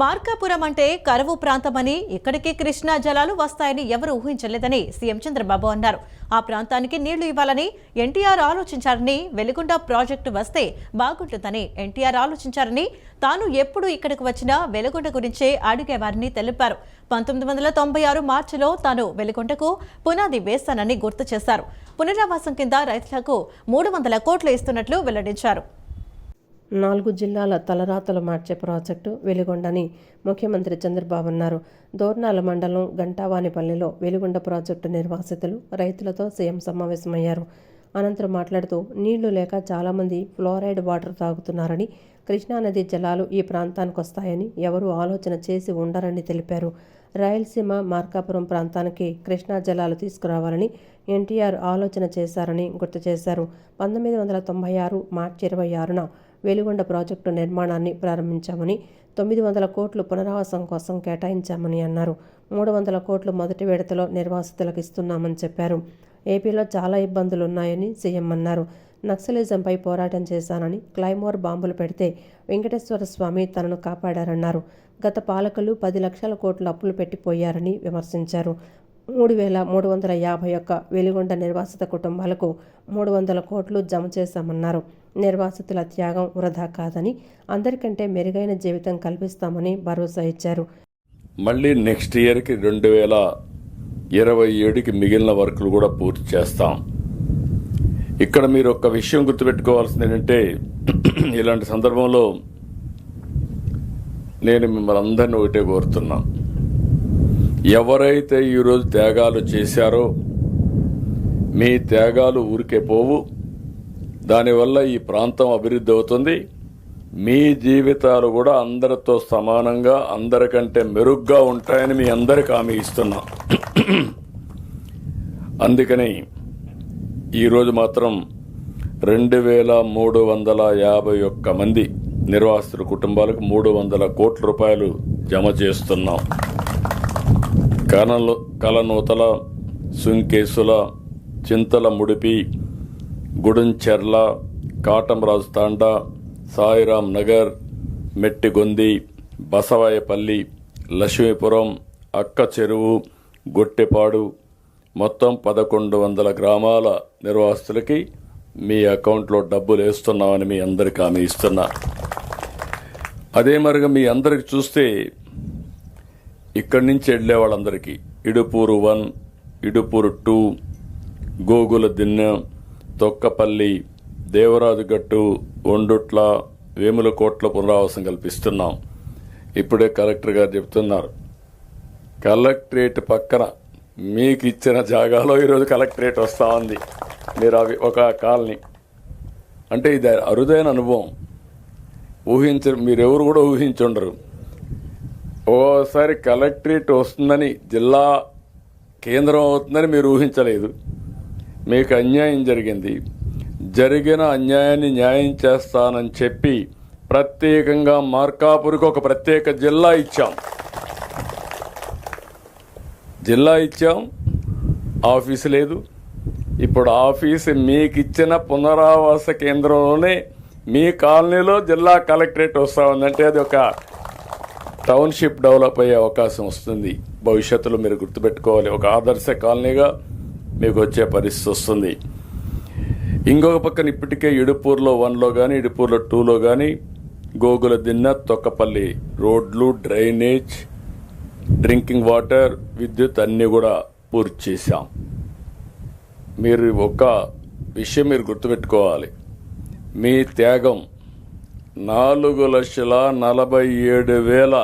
మార్కాపురం అంటే కరువు ప్రాంతమని, ఇక్కడికి కృష్ణా జలాలు వస్తాయని ఎవరు ఊహించలేదని సీఎం చంద్రబాబు అన్నారు. ఆ ప్రాంతానికి నీళ్లు ఇవ్వాలని ఎన్టీఆర్ ఆలోచించారని, వెలిగొండ ప్రాజెక్టు వస్తే బాగుంటుందని ఎన్టీఆర్ ఆలోచించారని, తాను ఎప్పుడు ఇక్కడికి వచ్చినా వెలిగొండ గురించే అడిగేవారని తెలిపారు. 1996 మార్చిలో తాను వెలిగొండకు పునాది వేస్తానని గుర్తు చేశారు. పునరావాసం కింద రైతులకు 300 కోట్లు ఇస్తున్నట్లు వెల్లడించారు. 4 జిల్లాల తలరాతలు మార్చే ప్రాజెక్టు వెలిగొండని ముఖ్యమంత్రి చంద్రబాబు అన్నారు. దోర్నాల మండలం గంటావానిపల్లిలో వెలిగొండ ప్రాజెక్టు నిర్వాసితులు రైతులతో సీఎం సమావేశమయ్యారు. అనంతరం మాట్లాడుతూ నీళ్లు లేక చాలామంది ఫ్లోరైడ్ వాటర్ తాగుతున్నారని, కృష్ణానది జలాలు ఈ ప్రాంతానికి వస్తాయని ఎవరూ ఆలోచన చేసి ఉండరని తెలిపారు. రాయలసీమ మార్కాపురం ప్రాంతానికి కృష్ణా జలాలు తీసుకురావాలని ఎన్టీఆర్ ఆలోచన చేశారని గుర్తు చేశారు. 1996 మార్చి 26న వెలిగొండ ప్రాజెక్టు నిర్మాణాన్ని ప్రారంభించామని, 900 కోట్లు పునరావాసం కోసం కేటాయించామని అన్నారు. 300 కోట్లు మొదటి విడతలో నిర్వాసితులకు ఇస్తున్నామని చెప్పారు. ఏపీలో చాలా ఇబ్బందులున్నాయని సీఎం అన్నారు. నక్సలిజంపై పోరాటం చేశానని, క్లైమోర్ బాంబులు పెడితే వెంకటేశ్వర స్వామి తనను కాపాడారన్నారు. గత పాలకులు 10 లక్షల కోట్లు అప్పులు పెట్టిపోయారని విమర్శించారు. 3,351 వెలిగొండ నిర్వాసిత కుటుంబాలకు 300 కోట్లు జమ చేశామన్నారు. నిర్వాసితుల త్యాగం వృధా కాదని, అందరికంటే మెరుగైన జీవితం కల్పిస్తామని భరోసా ఇచ్చారు. మళ్ళీ నెక్స్ట్ ఇయర్కి 2027కి మిగిలిన వర్కులు కూడా పూర్తి చేస్తాం. ఇక్కడ మీరు ఒక విషయం గుర్తుపెట్టుకోవాల్సింది ఏంటంటే, ఇలాంటి సందర్భంలో నేను మిమ్మల్ని అందరినీ ఒకటే కోరుతున్నా, ఎవరైతే ఈరోజు త్యాగాలు చేశారో మీ త్యాగాలు ఊరికే పోవు. దానివల్ల ఈ ప్రాంతం అభివృద్ధి అవుతుంది. మీ జీవితాలు కూడా అందరితో సమానంగా, అందరికంటే మెరుగ్గా ఉంటాయని మీ అందరికి హామీ ఇస్తున్నా. అందుకని ఈరోజు మాత్రం 2,351 మంది నిర్వాసితుల కుటుంబాలకు 300 కోట్ల రూపాయలు జమ చేస్తున్నాం. కలనూతల, సుంకేసుల, చింతల ముడిపి, గుడుంచెర్ల, కాటంరాజు తాండా, సాయిరాం నగర్, మెట్టిగొంది, బసవాయపల్లి, లక్ష్మీపురం, అక్క చెరువు, గొట్టెపాడు మొత్తం 1100 గ్రామాల నిర్వాసితులకి మీ అకౌంట్లో డబ్బులు వేస్తున్నామని మీ అందరికీ హామీ ఇస్తున్నా. అదే మరిగా మీ అందరికి చూస్తే ఇక్కడి నుంచి వెళ్లే వాళ్ళందరికీ ఇడుపూరు 1, ఇడుపూరు 2, గోగుల దిన్నె, తొక్కపల్లి, దేవరాజుగట్టు, ఒండుట్ల, వేములకోట్ల పునరావాసం కల్పిస్తున్నాం. ఇప్పుడే కలెక్టర్ గారు చెప్తున్నారు, కలెక్టరేట్ పక్కన మీకు ఇచ్చిన జాగాలో ఈరోజు కలెక్టరేట్ వస్తూ ఉంది. మీరు అవి ఒక కాలనీ అంటే ఇది అరుదైన అనుభవం. మీరెవరు కూడా ఊహించుండరు. ఓసారి కలెక్టరేట్ వస్తుందని, జిల్లా కేంద్రం అవుతుందని మీరు ఊహించలేదు. మీకు అన్యాయం జరిగింది. జరిగిన అన్యాయాన్ని న్యాయం చేస్తానని చెప్పి ప్రత్యేకంగా మార్కాపురికి ఒక ప్రత్యేక జిల్లా ఇచ్చాం. ఆఫీసు లేదు. ఇప్పుడు ఆఫీసు మీకు ఇచ్చిన పునరావాస కేంద్రంలోనే మీ కాలనీలో జిల్లా కలెక్టరేట్ వస్తూ ఉందంటే అది ఒక టౌన్షిప్ డెవలప్ అయ్యే అవకాశం వస్తుంది. భవిష్యత్తులో మీరు గుర్తుపెట్టుకోవాలి, ఒక ఆదర్శ కాలనీగా మీకు వచ్చే పరిస్థితి వస్తుంది. ఇంకొక పక్కన ఇప్పటికే ఇడుపూర్లో 1లో కానీ, ఇడుపూర్లో 2లో కానీ గోగుల దిన్నె, తొక్కపల్లి రోడ్లు, డ్రైనేజ్, డ్రింకింగ్ వాటర్, విద్యుత్ అన్నీ కూడా పూర్తి చేశాం. మీరు ఒక విషయం మీరు గుర్తుపెట్టుకోవాలి, మీ త్యాగం 4,47,000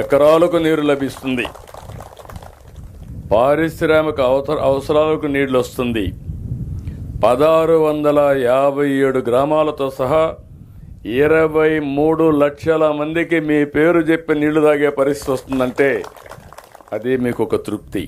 ఎకరాలకు నీరు లభిస్తుంది. పారిశ్రామిక అవసరాలకు నీళ్లు వస్తుంది. 1,657 గ్రామాలతో సహా 23 లక్షల మందికి మీ పేరు చెప్పి నీళ్లు తాగే పరిస్థితి వస్తుందంటే అదే మీకు ఒక తృప్తి.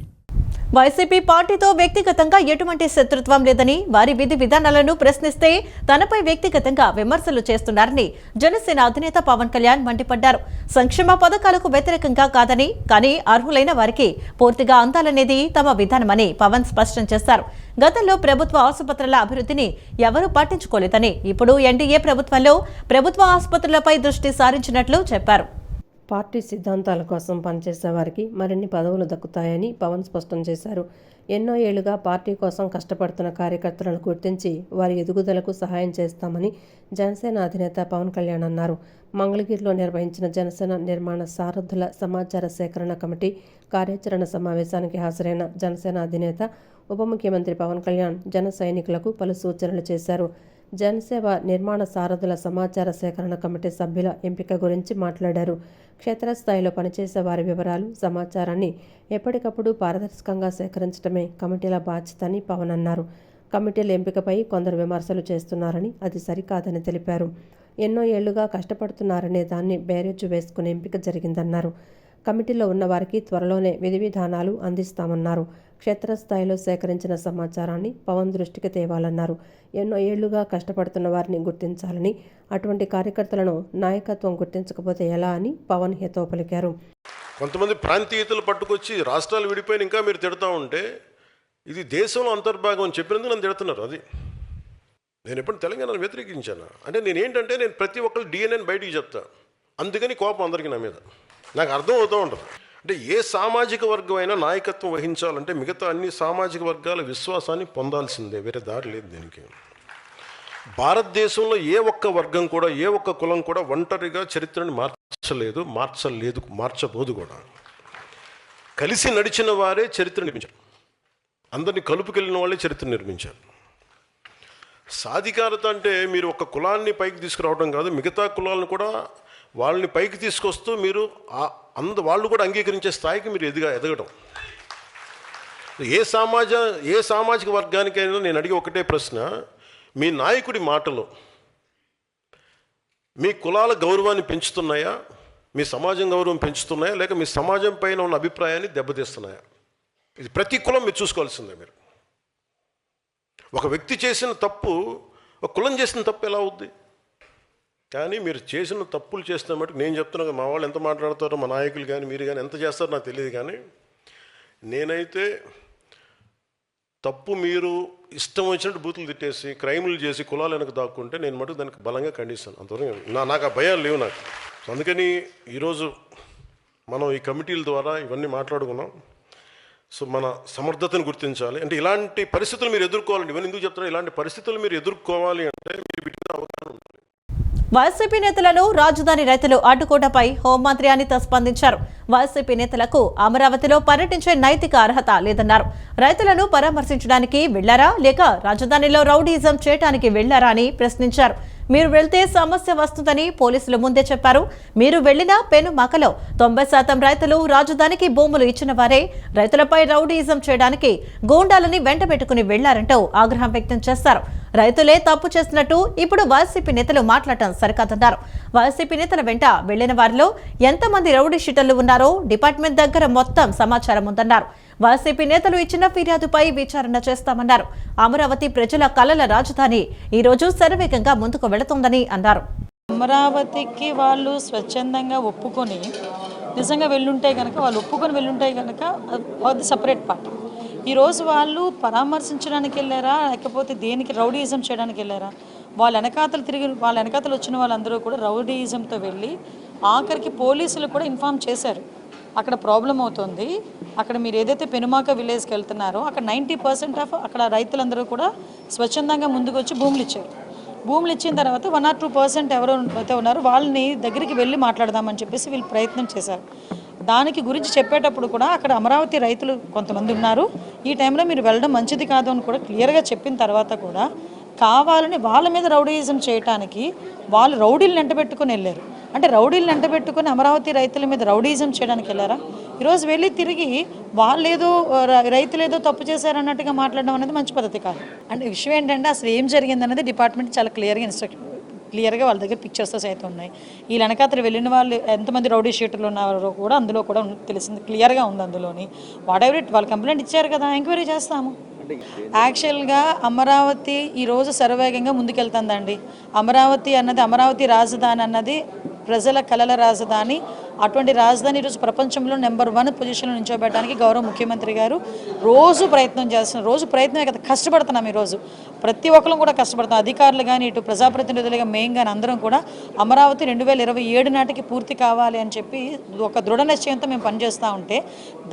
వైసీపీ పార్టీతో వ్యక్తిగతంగా ఎటువంటి శత్రుత్వం లేదని, వారి విధి విధానాలను ప్రశ్నిస్తే తనపై వ్యక్తిగతంగా విమర్శలు చేస్తున్నారని జనసేన అధినేత పవన్ కళ్యాణ్ మండిపడ్డారు. సంక్షేమ పథకాలకు వ్యతిరేకంగా కాదని, కానీ అర్హులైన వారికి పూర్తిగా అందాలనేది తమ విధానమని పవన్ స్పష్టం చేశారు. గతంలో ప్రభుత్వ ఆసుపత్రుల అభివృద్ధిని ఎవరూ పట్టించుకోలేదని, ఇప్పుడు ఎన్డీఏ ప్రభుత్వంలో ప్రభుత్వ ఆసుపత్రులపై దృష్టి సారించినట్లు చెప్పారు. పార్టీ సిద్ధాంతాల కోసం పనిచేసే వారికి మరిన్ని పదవులు దక్కుతాయని పవన్ స్పష్టం చేశారు. ఎన్నో ఏళ్లుగా పార్టీ కోసం కష్టపడుతున్న కార్యకర్తలను గుర్తించి వారి ఎదుగుదలకు సహాయం చేస్తామని జనసేన అధినేత పవన్ కళ్యాణ్ అన్నారు. మంగళగిరిలో నిర్వహించిన జనసేన నిర్మాణ సారథుల సమాచార సేకరణ కమిటీ కార్యాచరణ సమావేశానికి హాజరైన జనసేన అధినేత ఉప ముఖ్యమంత్రి పవన్ కళ్యాణ్ జన సైనికులకు పలు సూచనలు చేశారు. జనసేవ నిర్మాణ సారథుల సమాచార సేకరణ కమిటీ సభ్యుల ఎంపిక గురించి మాట్లాడారు. క్షేత్రస్థాయిలో పనిచేసే వారి వివరాలు, సమాచారాన్ని ఎప్పటికప్పుడు పారదర్శకంగా సేకరించడమే కమిటీల బాధ్యత అని పవన్ అన్నారు. కమిటీల ఎంపికపై కొందరు విమర్శలు చేస్తున్నారని, అది సరికాదని తెలిపారు. ఎన్నో ఏళ్లుగా కష్టపడుతున్నారనే దాన్ని బేరేజు వేసుకునే ఎంపిక జరిగిందన్నారు. కమిటీలో ఉన్న వారికి త్వరలోనే విధి విధానాలు అందిస్తామన్నారు. క్షేత్రస్థాయిలో సేకరించిన సమాచారాన్ని పవన్ దృష్టికి తేవాలన్నారు. ఎన్నో ఏళ్లుగా కష్టపడుతున్న వారిని గుర్తించాలని, అటువంటి కార్యకర్తలను నాయకత్వం గుర్తించకపోతే ఎలా అని పవన్ హితవు పలికారు. కొంతమంది ప్రాంతీయతలు పట్టుకొచ్చి రాష్ట్రాలు విడిపోయిన ఇంకా మీరు తిడతా ఉంటే ఇది దేశంలో అంతర్భాగం అని చెప్పినందుకు నన్ను తిడుతున్నారు. అది నేను ఎప్పుడు తెలంగాణను వ్యతిరేకించాను అంటే నేను ప్రతి ఒక్కరు డిఎన్ఏని బయటికి చెప్తా. అందుకని కోపం అందరికీ నా మీద నాకు అర్థం అవుతూ ఉంటుంది. అంటే ఏ సామాజిక వర్గం అయినా నాయకత్వం వహించాలంటే మిగతా అన్ని సామాజిక వర్గాల విశ్వాసాన్ని పొందాల్సిందే, వేరే దారి లేదు దీనికి. భారతదేశంలో ఏ ఒక్క వర్గం కూడా, ఏ ఒక్క కులం కూడా ఒంటరిగా చరిత్రను మార్చబోదు కూడా. కలిసి నడిచిన వారే చరిత్ర నిర్మించారు. అందరినీ కలుపుకెళ్ళిన వాళ్ళే చరిత్ర నిర్మించారు. సాధికారత అంటే మీరు ఒక కులాన్ని పైకి తీసుకురావడం కాదు, మిగతా కులాలను కూడా వాళ్ళని పైకి తీసుకొస్తూ మీరు వాళ్ళు కూడా అంగీకరించే స్థాయికి మీరు ఎదగడం. ఏ సామాజిక వర్గానికైనా నేను అడిగే ఒకటే ప్రశ్న, మీ నాయకుడి మాటలు మీ కులాల గౌరవాన్ని పెంచుతున్నాయా, మీ సమాజం గౌరవం పెంచుతున్నాయా, లేక మీ సమాజం పైన ఉన్న అభిప్రాయాన్ని దెబ్బతీస్తున్నాయా? ఇది ప్రతి కులం మీరు చూసుకోవాల్సిందే. మీరు ఒక వ్యక్తి చేసిన తప్పు ఒక కులం చేసిన తప్పు ఎలా అవుద్ది? కానీ మీరు చేసిన తప్పులు చేస్తున్న మటుకు నేను చెప్తున్నాను, మా వాళ్ళు ఎంత మాట్లాడతారో, మా నాయకులు కానీ మీరు కానీ ఎంత చేస్తారో నాకు తెలియదు. కానీ నేనైతే తప్పు మీరు ఇష్టం వచ్చినట్టు బూతులు తిట్టేసి క్రైములు చేసి కులాలు వెనక దాక్కుంటే నేను మటుకు దానికి బలంగా ఖండిస్తాను. అంతవరకు నాకు ఆ భయాలు లేవు నాకు. అందుకని ఈరోజు మనం ఈ కమిటీల ద్వారా ఇవన్నీ మాట్లాడుకున్నాం. సో మన సమర్థతను గుర్తించాలి. అంటే ఇలాంటి పరిస్థితులు మీరు ఎదుర్కోవాలండి. ఇవన్నీ ఎందుకు చెప్తున్నా, ఇలాంటి పరిస్థితులు మీరు ఎదుర్కోవాలి అంటే మీరు వీటికి అవగాహన ఉంటుంది. వైసీపీ నేతలను రాజధాని రైతులు అడ్డుకోవడంపై హోంమంత్రి అనిత స్పందించారు. వైసీపీ నేతలకు అమరావతిలో పర్యటించే నైతిక అర్హత లేదన్నారు. రైతులను పరామర్శించడానికి వెళ్లారా లేక రాజధానిలో రౌడీజం చేయడానికి వెళ్లారా అని ప్రశ్నించారు. మీరు వెళ్తే సమస్య వస్తుందని పోలీసులు ముందే చెప్పారు. మీరు వెళ్లిన పెనుమాకలో 90% రైతులు రాజధానికి భూములు ఇచ్చిన వారే రైతులపై రౌడీజం చేయడానికి గూండాలని వెంటబెట్టుకుని వెళ్లారంటూ ఆగ్రహం వ్యక్తం చేశారు. రైతులే తప్పు చేస్తున్నట్టు ఇప్పుడు వైసీపీ నేతలు మాట్లాడటం సరికాదన్నారు. వైసీపీ నేతల వెంట వెళ్లిన వారిలో ఎంతమంది రౌడీ షీటర్లు ఉన్నారో డిపార్ట్మెంట్ దగ్గర మొత్తం సమాచారం ఉందన్నారు. వైసీపీ నేతలు ఇచ్చిన ఫిర్యాదుపై విచారణ చేస్తామన్నారు. అమరావతి ప్రజల కలల రాజధాని ఈ రోజు శరవేగంగా ముందుకు వెళుతోందని అన్నారు. అమరావతికి వాళ్ళు స్వచ్ఛందంగా ఒప్పుకొని నిజంగా వెళ్ళుంటే కనుక, వాళ్ళు ఒప్పుకొని వెళ్ళుంటే కనుక అది సపరేట్ పార్ట్. ఈరోజు వాళ్ళు పరామర్శించడానికి వెళ్ళారా లేకపోతే దేనికి రౌడీయిజం చేయడానికి వెళ్ళారా? వాళ్ళ వెనకాతలు వచ్చిన వాళ్ళందరూ కూడా రౌడీయిజంతో వెళ్ళి ఆఖరికి పోలీసులు కూడా ఇన్ఫామ్ చేశారు. అక్కడ ప్రాబ్లం అవుతుంది, అక్కడ మీరు ఏదైతే పెనుమాక విలేజ్కి వెళ్తున్నారో అక్కడ 90% ఆఫ్ అక్కడ రైతులందరూ కూడా స్వచ్ఛందంగా ముందుకు వచ్చి భూములు ఇచ్చారు. భూములు ఇచ్చిన తర్వాత 1 or 2% ఎవరు అయితే ఉన్నారో వాళ్ళని దగ్గరికి వెళ్ళి మాట్లాడదామని చెప్పేసి వీళ్ళు ప్రయత్నం చేశారు. దానికి గురించి చెప్పేటప్పుడు కూడా అక్కడ అమరావతి రైతులు కొంతమంది ఉన్నారు, ఈ టైంలో మీరు వెళ్ళడం మంచిది కాదు అని కూడా క్లియర్గా చెప్పిన తర్వాత కూడా కావాలని వాళ్ళ మీద రౌడీయిజం చేయడానికి వాళ్ళు రౌడీలను వెంటబెట్టుకుని వెళ్ళారు. అంటే రౌడీలను వెంటబెట్టుకుని అమరావతి రైతుల మీద రౌడీయిజం చేయడానికి వెళ్ళారా? ఈరోజు వెళ్ళి తిరిగి వాళ్ళేదో రైతులేదో తప్పు చేశారన్నట్టుగా మాట్లాడడం అనేది మంచి పద్ధతి కాదు. అంటే విషయం ఏంటంటే అసలు ఏం జరిగిందనేది డిపార్ట్మెంట్ చాలా క్లియర్గా వాళ్ళ దగ్గర పిక్చర్స్తో సైతం ఉన్నాయి. ఈ వెనకాతలు వెళ్ళిన వాళ్ళు ఎంతమంది రౌడీ షీటర్లు ఉన్నారో కూడా అందులో కూడా తెలిసింది, క్లియర్గా ఉంది అందులోని. వాట్ ఎవర్ ఇట్, వాళ్ళు కంప్లైంట్ ఇచ్చారు కదా, ఎంక్వైరీ చేస్తాము. యాక్చువల్గా అమరావతి ఈరోజు శరవేగంగా ముందుకెళ్తుందండి. అమరావతి రాజధాని అన్నది ప్రజల కలల రాజధాని, అటువంటి రాజధాని ఈరోజు ప్రపంచంలో నెంబర్ 1 పొజిషన్లో నిల్చోబెట్టడానికి గౌరవ ముఖ్యమంత్రి గారు రోజు ప్రయత్నం చేస్తున్నారు. రోజు ప్రయత్నమే కదా, కష్టపడుతున్నాం. ఈరోజు ప్రతి ఒక్కరు కూడా కష్టపడుతున్నాం. అధికారులు కానీ, ఇటు ప్రజాప్రతినిధులుగా మేము కానీ అందరం కూడా అమరావతి 2027 నాటికి పూర్తి కావాలి అని చెప్పి ఒక దృఢ నిశ్చయంతో మేము పనిచేస్తూ ఉంటే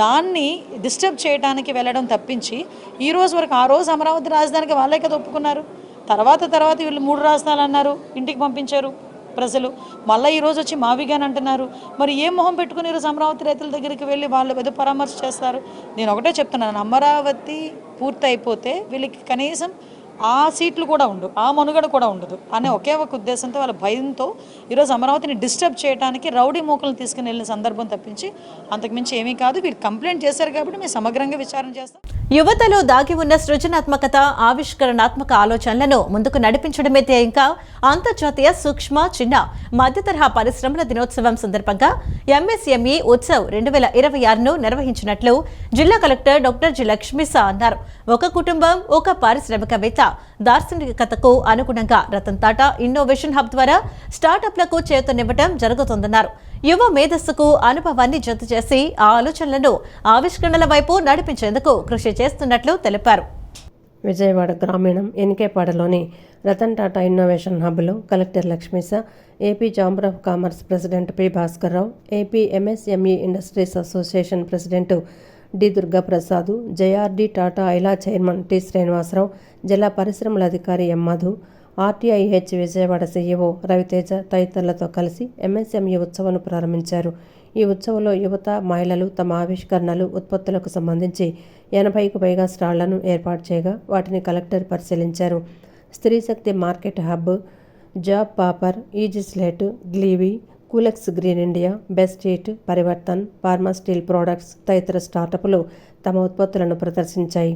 దాన్ని డిస్టర్బ్ చేయడానికి వెళ్ళడం తప్పించి ఈ రోజు వరకు, ఆ రోజు అమరావతి రాజధానికి వాళ్ళే కదా ఒప్పుకున్నారు. తర్వాత వీళ్ళు 3 రాజధానులు అన్నారు, ఇంటికి పంపించారు ప్రజలు. మళ్ళీ ఈరోజు వచ్చి మావిగాని అంటున్నారు. మరి ఏ మొహం పెట్టుకుని ఈరోజు అమరావతి రైతుల దగ్గరికి వెళ్ళి వాళ్ళు ఏదో పరామర్శ చేస్తారు? నేను ఒకటే చెప్తున్నాను, అమరావతి పూర్తి అయిపోతే వీళ్ళకి కనీసం ఆ సీట్లు కూడా ఉండవు, ఆ మనుగడ కూడా ఉండదు అనే ఒకే ఒక ఉద్దేశంతో, వాళ్ళ భయంతో ఈరోజు అమరావతిని డిస్టర్బ్ చేయడానికి రౌడీ మూకలను తీసుకుని వెళ్ళిన సందర్భం తప్పించి అంతకుమించి ఏమీ కాదు. వీళ్ళు కంప్లైంట్ చేశారు కాబట్టి మేము సమగ్రంగా విచారణ చేస్తాం. యువతలో దాగి ఉన్న సృజనాత్మకత, ఆవిష్కరణాత్మక ఆలోచనలను ముందుకు నడిపించడమే ధ్యేయంగా అంతర్జాతీయ సూక్ష్మ, చిన్న, మధ్యతరహా పరిశ్రమల దినోత్సవం సందర్భంగా ఎంఎస్ఎంఈ ఉత్సవ్ 2026ను నిర్వహించినట్లు జిల్లా కలెక్టర్ డాక్టర్ జి లక్ష్మీసా అన్నారు. ఒక కుటుంబం, ఒక పారిశ్రామికవేత్త దార్శనికతకు అనుగుణంగా రతన్ టాటా ఇన్నోవేషన్ హబ్ ద్వారా స్టార్టప్లకు చేయూతనివ్వడం జరుగుతుందన్నారు. యువ మేధస్సుకు అనుభవాన్ని జత చేసి ఆ ఆలోచనలను ఆవిష్కరణల వైపు నడిపించేందుకు కృషి చేస్తున్నట్లు తెలిపారు. విజయవాడ గ్రామీణం ఎన్కేపాడలోని రతన్ టాటా ఇన్నోవేషన్ హబ్లో collector Lakshmisha, AP chamber of commerce president P Bhaskarrao, AP MSME industries association president D Durgaprasad, JRD Tata IALA chairman T Srinivasarao, జిల్లా పరిశ్రమల అధికారి M Madhu, RTIH Vijayawada CEO Raviteja తదితరులతో కలిసి ఎంఎస్ఎంఈ ఉత్సవాన్ని ప్రారంభించారు. ఈ ఉత్సవంలో యువత, మహిళలు తమ ఆవిష్కరణలు, ఉత్పత్తులకు సంబంధించి 80కు పైగా స్టాళ్లను ఏర్పాటు చేయగా వాటిని కలెక్టర్ పరిశీలించారు. Streeshakti market hub, job popper, easy slate, గ్లీవీ, Coolex green India, best eat, Parivartan, pharma steel products తదితర స్టార్టప్లు తమ ఉత్పత్తులను ప్రదర్శించాయి.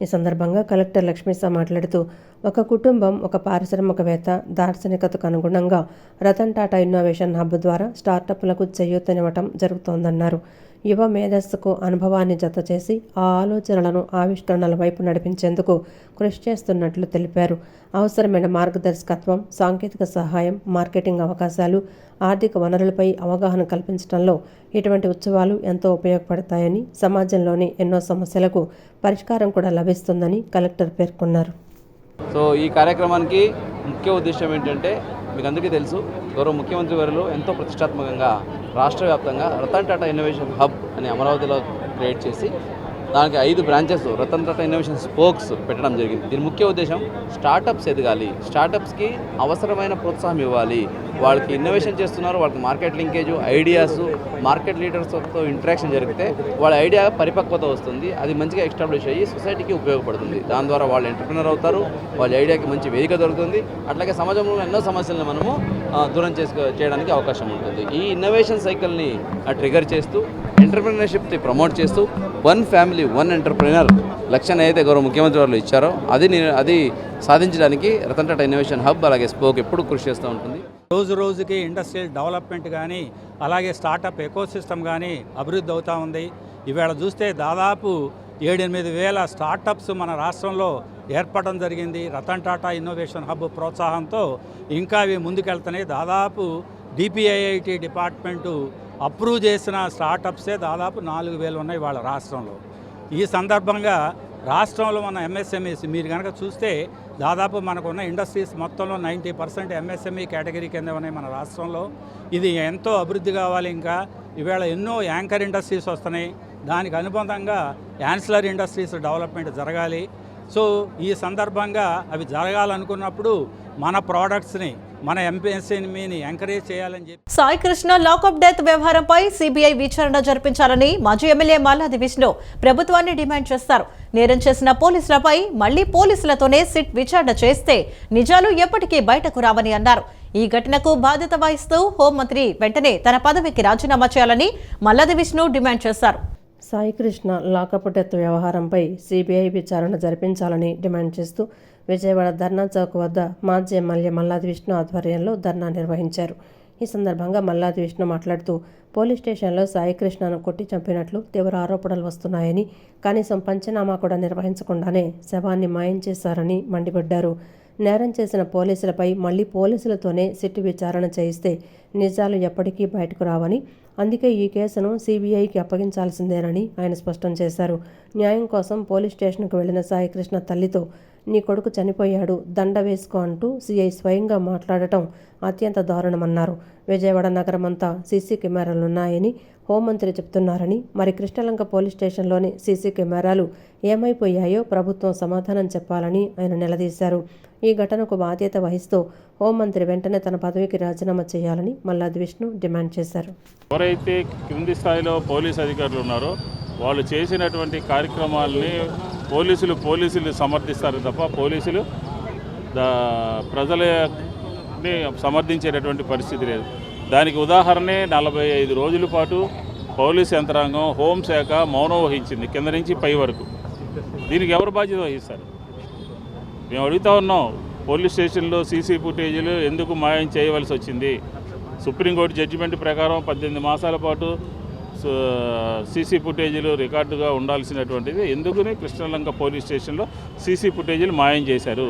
ఈ సందర్భంగా కలెక్టర్ లక్ష్మీసా మాట్లాడుతూ, ఒక కుటుంబం, ఒక పారిశ్రామికవేత్త దార్శనికతకు అనుగుణంగా రతన్ టాటా ఇన్నోవేషన్ హబ్ ద్వారా స్టార్టప్లకు చేయూతనివ్వటం జరుగుతోందన్నారు. యువ మేధస్సుకు అనుభవాన్ని జత చేసి ఆ ఆలోచనలను ఆవిష్కరణల వైపు నడిపించేందుకు కృషి చేస్తున్నట్లు తెలిపారు. అవసరమైన మార్గదర్శకత్వం, సాంకేతిక సహాయం, మార్కెటింగ్ అవకాశాలు, ఆర్థిక వనరులపై అవగాహన కల్పించడంలో ఇటువంటి ఉత్సవాలు ఎంతో ఉపయోగపడతాయని, సమాజంలోని ఎన్నో సమస్యలకు పరిష్కారం కూడా లభిస్తుందని కలెక్టర్ పేర్కొన్నారు. సో ఈ కార్యక్రమానికి ముఖ్య ఉద్దేశం ఏంటంటే, మీకు అందరికీ తెలుసు, గౌరవ ముఖ్యమంత్రి వారు ఎంతో ప్రతిష్టాత్మకంగా రాష్ట్ర వ్యాప్తంగా రతన్ టాటా ఇన్నోవేషన్ హబ్ అని అమరావతిలో క్రియేట్ చేసి దానికి 5 branches Ratan Tata innovation spokes పెట్టడం జరిగింది. దీని ముఖ్య ఉద్దేశం స్టార్టప్స్ ఎదగాలి, స్టార్టప్స్కి అవసరమైన ప్రోత్సాహం ఇవ్వాలి, వాళ్ళకి ఇన్నోవేషన్ చేస్తున్నారు, వాళ్ళకి మార్కెట్ లింకేజ్, ఐడియాస్, మార్కెట్ లీడర్స్తో ఇంటరాక్షన్ జరిగితే వాళ్ళ ఐడియా పరిపక్వత వస్తుంది, అది మంచిగా ఎస్టాబ్లిష్ అయ్యి సొసైటీకి ఉపయోగపడుతుంది. దాని ద్వారా వాళ్ళు ఎంటర్ప్రినర్ అవుతారు, వాళ్ళ ఐడియాకి మంచి వేదిక దొరుకుతుంది. అట్లాగే సమాజంలో ఎన్నో సమస్యలను మనము దూరం చేయడానికి అవకాశం ఉంటుంది. ఈ ఇన్నోవేషన్ సైకిల్ని ట్రిగర్ చేస్తూ ఎంటర్ప్రినర్షిప్ని ప్రమోట్ చేస్తూ 1 ఫ్యామిలీ 1 ఎంటర్ప్రినర్ లక్ష్యాన్ని అయితే గౌరవ ముఖ్యమంత్రి వాళ్ళు ఇచ్చారో అది సాధించడానికి రతన్ టాటా ఇన్నోవేషన్ హబ్ అలాగే స్పోక్ ఎప్పుడు కృషి చేస్తూ ఉంటుంది. రోజుకి ఇండస్ట్రియల్ డెవలప్మెంట్ కానీ అలాగే స్టార్టప్ ఎకోసిస్టమ్ కానీ అభివృద్ధి అవుతూ ఉంది. ఇవాళ చూస్తే దాదాపు 7-8 వేల స్టార్టప్స్ మన రాష్ట్రంలో ఏర్పడడం జరిగింది. రతన్ టాటా ఇన్నోవేషన్ హబ్ ప్రోత్సాహంతో ఇంకా అవి ముందుకెళ్తున్నాయి. దాదాపు డిపిఐఐటి డిపార్ట్మెంటు అప్రూవ్ చేసిన స్టార్టప్సే దాదాపు 4,000 ఉన్నాయి వాళ్ళ రాష్ట్రంలో. ఈ సందర్భంగా రాష్ట్రంలో మన ఎంఎస్ఎంఈస్ మీరు కనుక చూస్తే దాదాపు మనకున్న ఇండస్ట్రీస్ మొత్తంలో 90% ఎంఎస్ఎంఈ కేటగిరీ కింద ఉన్నాయి మన రాష్ట్రంలో. ఇది ఎంతో అభివృద్ధి కావాలి. ఇంకా ఈవేళ ఎన్నో యాంకర్ ఇండస్ట్రీస్ వస్తున్నాయి, దానికి అనుబంధంగా యాన్సిలరీ ఇండస్ట్రీస్ డెవలప్మెంట్ జరగాలి. సో ఈ సందర్భంగా అవి జరగాలనుకున్నప్పుడు మన ప్రోడక్ట్స్ని, మన ఎంఎస్ఎంఈని ఎంకరేజ్ చేయాలని చెప్పి సాయి కృష్ణ లాకప్ డెత్ వ్యవహారంపై సిబిఐ విచారణ జరిపించాలని మాజీ ఎమ్మెల్యే మల్లాది విష్ణు ప్రభుత్వాన్ని డిమాండ్ చేస్తారు. నేరం చేసిన పోలీసులపై మళ్లీ పోలీసులతోనే సిట్ విచారణ చేస్తే నిజాలు ఎప్పటికీ బయటకు రావని అన్నారు. ఈ ఘటనకు బాధ్యత వహిస్తూ హోంమంత్రి వెంటనే తన పదవికి రాజీనామా చేయాలని మల్లాది విష్ణు డిమాండ్ చేశారు. సాయి కృష్ణ లాకప్ డెత్ వ్యవహారంపై సిబిఐ విచారణ జరిపించాలని డిమాండ్ చేస్తూ విజయవాడ ధర్నా చౌక్ వద్ద మాజీ ఎమ్మెల్యే మల్లాది విష్ణు ఆధ్వర్యంలో ధర్నా నిర్వహించారు. ఈ సందర్భంగా మల్లాది విష్ణు మాట్లాడుతూ పోలీస్ స్టేషన్లో సాయి కృష్ణను కొట్టి చంపినట్లు తీవ్ర ఆరోపణలు వస్తున్నాయని, కనీసం పంచనామా కూడా నిర్వహించకుండానే శవాన్ని మాయం చేశారని మండిపడ్డారు. నేరం చేసిన పోలీసులపై మళ్లీ పోలీసులతోనే సిట్టు విచారణ చేయిస్తే నిజాలు ఎప్పటికీ బయటకు రావని, అందుకే ఈ కేసును సిబిఐకి అప్పగించాల్సిందేనని ఆయన స్పష్టం చేశారు. న్యాయం కోసం పోలీస్ స్టేషన్కు వెళ్లిన సాయికృష్ణ తల్లితో నీ కొడుకు చనిపోయాడు, దండ వేసుకో అంటూ సిఐ స్వయంగా మాట్లాడటం అత్యంత దారుణమన్నారు. విజయవాడ నగరమంతా సీసీ కెమెరాలున్నాయని హోంమంత్రి చెప్తున్నారని, మరి కృష్ణలంక పోలీస్ స్టేషన్లోని సీసీ కెమెరాలు ఏమైపోయాయో ప్రభుత్వం సమాధానం చెప్పాలని ఆయన నిలదీశారు. ఈ ఘటనకు బాధ్యత వహిస్తూ హోంమంత్రి వెంటనే తన పదవికి రాజీనామా చేయాలని మల్లాది విష్ణు డిమాండ్ చేశారు. ఎవరైతే కింది స్థాయిలో పోలీసు అధికారులు ఉన్నారో వాళ్ళు చేసినటువంటి కార్యక్రమాలని పోలీసులు సమర్థిస్తారు తప్ప పోలీసులు ప్రజలని సమర్థించేటటువంటి పరిస్థితి లేదు. దానికి ఉదాహరణే 45 రోజుల పాటు పోలీసు యంత్రాంగం, హోంశాఖ మౌనం వహించింది కింద నుంచి పై వరకు. దీనికి ఎవరు బాధ్యత వహిస్తారు? మేము అడుగుతా ఉన్నాం, పోలీస్ స్టేషన్లో సీసీ ఫుటేజీలు ఎందుకు మాయం చేయవలసి వచ్చింది? సుప్రీంకోర్టు జడ్జిమెంట్ ప్రకారం 18 మాసాల పాటు సీసీ ఫుటేజీలు రికార్డుగా ఉండాల్సినటువంటిది ఎందుకుని కృష్ణలంక పోలీస్ స్టేషన్లో సీసీ ఫుటేజీలు మాయం చేశారు?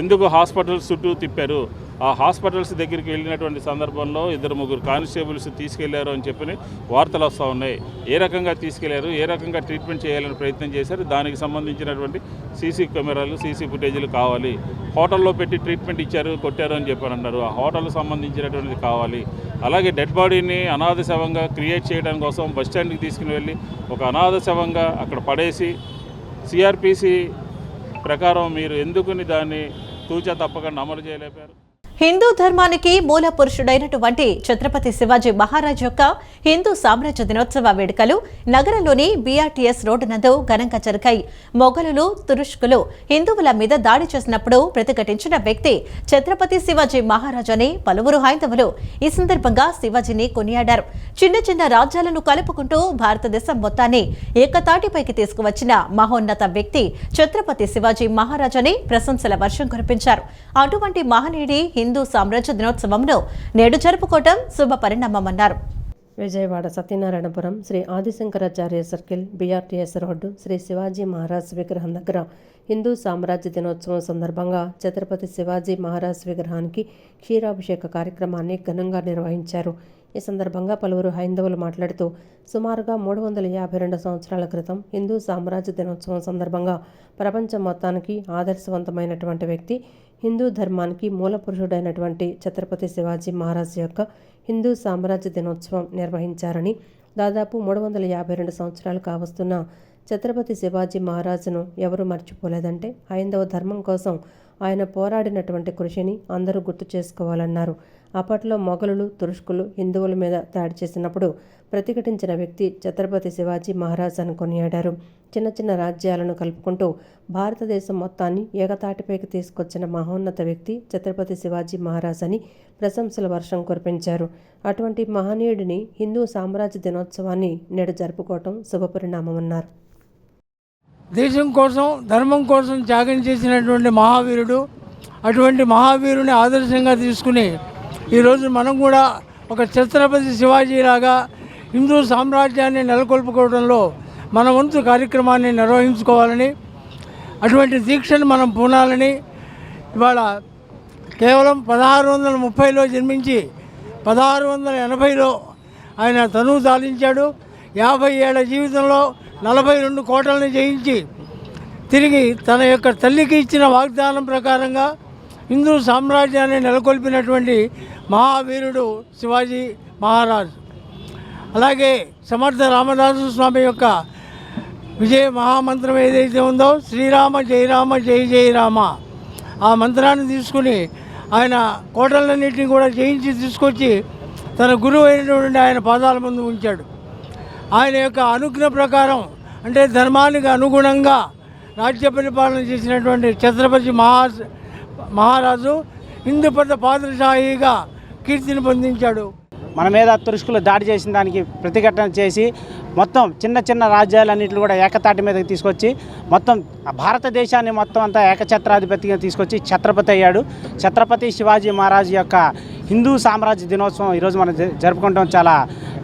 ఎందుకు హాస్పిటల్స్ చుట్టూ తిప్పారు? ఆ హాస్పిటల్స్ దగ్గరికి వెళ్ళినటువంటి సందర్భంలో 2-3 కానిస్టేబుల్స్ తీసుకెళ్లారు అని చెప్పి వార్తలు వస్తూ ఉన్నాయి. ఏ రకంగా తీసుకెళ్లారు, ఏ రకంగా ట్రీట్మెంట్ చేయాలని ప్రయత్నం చేశారు, దానికి సంబంధించినటువంటి సీసీ కెమెరాలు, సీసీ ఫుటేజీలు కావాలి. హోటల్లో పెట్టి ట్రీట్మెంట్ ఇచ్చారు, కొట్టారు అని చెప్పని అన్నారు, ఆ హోటల్కి సంబంధించినటువంటిది కావాలి. అలాగే డెడ్ బాడీని అనాథ శవంగా క్రియేట్ చేయడం కోసం బస్టాండ్కి తీసుకుని వెళ్ళి ఒక అనాథ శవంగా అక్కడ పడేసి సిఆర్పిసి ప్రకారం మీరు ఎందుకుని దాన్ని తూచా తప్పకుండా అమలు చేయలేపారు? హిందూ ధర్మానికి మూల పురుషుడైనటువంటి ఛత్రపతి శివాజీ మహారాజ్ యొక్క హిందూ సామ్రాజ్య దినోత్సవ వేడుకలు నగరంలోని బీఆర్టీఎస్ రోడ్డు నందు ఘనంగా జరిగాయి. మొఘలులు, తురుష్కులు హిందువుల మీద దాడి చేసినప్పుడు ప్రతిఘటించిన వ్యక్తి ఛత్రపతి శివాజీ మహారాజ్ అని పలువురు హైందవులు ఈ సందర్భంగా శివాజీని కొనియాడారు. చిన్న చిన్న రాజ్యాలను కలుపుకుంటూ భారతదేశం మొత్తాన్ని ఏకతాటిపైకి తీసుకువచ్చిన మహోన్నత వ్యక్తి ఛత్రపతి శివాజీ మహారాజ్ అని ప్రశంసల వర్షం కురిపించారు. అటువంటి మహనీయుడి హిందూ సామ్రాజ్య దినోత్సవంను నేడు జరుపుకోవడం శుభ పరిణామమన్నారు. Vijayawada Satyanarayanapuram Shri Adishankaracharya circle, BRTS road, Shri Shivaji Maharaj విగ్రహం దగ్గర హిందూ సామ్రాజ్య దినోత్సవం సందర్భంగా ఛత్రపతి శివాజీ మహారాజ్ విగ్రహానికి క్షీరాభిషేక కార్యక్రమాన్ని ఘనంగా నిర్వహించారు. ఈ సందర్భంగా పలువురు హైందవులు మాట్లాడుతూ సుమారుగా 352 సంవత్సరాల క్రితం హిందూ సామ్రాజ్య దినోత్సవం సందర్భంగా ప్రపంచం మొత్తానికి ఆదర్శవంతమైనటువంటి వ్యక్తి, హిందూ ధర్మానికి మూల పురుషుడైనటువంటి ఛత్రపతి శివాజీ మహారాజ్ యొక్క హిందూ సామ్రాజ్య దినోత్సవం నిర్వహించారని, దాదాపు 352 సంవత్సరాలు కావస్తున్న ఛత్రపతి శివాజీ మహారాజును ఎవరూ మర్చిపోలేదంటే హైందవ ధర్మం కోసం ఆయన పోరాడినటువంటి కృషిని అందరూ గుర్తు చేసుకోవాలన్నారు. అప్పట్లో మొఘలులు, తురుష్కులు హిందువుల మీద దాడి చేసినప్పుడు ప్రతిఘటించిన వ్యక్తి ఛత్రపతి శివాజీ మహారాజ్ అని కొనియాడారు. చిన్న చిన్న రాజ్యాలను కలుపుకుంటూ భారతదేశం మొత్తాన్ని ఏకతాటిపైకి తీసుకొచ్చిన మహోన్నత వ్యక్తి ఛత్రపతి శివాజీ మహారాజ్ అని ప్రశంసల వర్షం కురిపించారు. అటువంటి మహనీయుడిని హిందూ సామ్రాజ్య దినోత్సవాన్ని నేడు జరుపుకోవటం శుభపరిణామమన్నారు. దేశం కోసం, ధర్మం కోసం త్యాగం చేసినటువంటి మహావీరుడు. అటువంటి మహావీరుని ఆదర్శంగా తీసుకుని ఈరోజు మనం కూడా ఒక ఛత్రపతి శివాజీలాగా హిందూ సామ్రాజ్యాన్ని నెలకొల్పుకోవడంలో మన వంతు కార్యక్రమాన్ని నిర్వహించుకోవాలని, అటువంటి దీక్షను మనం పూనాలని, ఇవాళ కేవలం 1630లో జన్మించి 1680లో ఆయన తనువు దాలించాడు. 50 ఏళ్ల జీవితంలో 42 కోటలను జయించి తిరిగి తన యొక్క తల్లికి ఇచ్చిన వాగ్దానం ప్రకారంగా హిందూ సామ్రాజ్యాన్ని నెలకొల్పినటువంటి మహావీరుడు శివాజీ మహారాజ్. అలాగే సమర్థ రామదాసు స్వామి యొక్క విజయ మహామంత్రం ఏదైతే ఉందో, శ్రీరామ జయ రామ జయ జయ రామ, ఆ మంత్రాన్ని తీసుకుని ఆయన కోటలన్నింటినీ కూడా జయించి తీసుకొచ్చి తన గురువు అయినటువంటి ఆయన పాదాల ముందు ఉంచాడు. ఆయన యొక్క అనుజ్ఞ ప్రకారం, అంటే ధర్మానికి అనుగుణంగా రాజ్య పరిపాలన చేసినటువంటి ఛత్రపతి మహారాజు హిందూ పెద్ద పాదశాహిగా కీర్తిని పొందించాడు. మన మీద తురుష్కులు దాడి చేసిన దానికి ప్రతిఘటన చేసి మొత్తం చిన్న చిన్న రాజ్యాలన్నింటినీ కూడా ఏకతాటి మీదకి తీసుకొచ్చి మొత్తం భారతదేశాన్ని మొత్తం అంతా ఏకఛత్రాధిపతిగా తీసుకొచ్చి ఛత్రపతి అయ్యాడు. ఛత్రపతి శివాజీ మహారాజ్ యొక్క హిందూ సామ్రాజ్య దినోత్సవం ఈరోజు మనం జరుపుకుంటాం, చాలా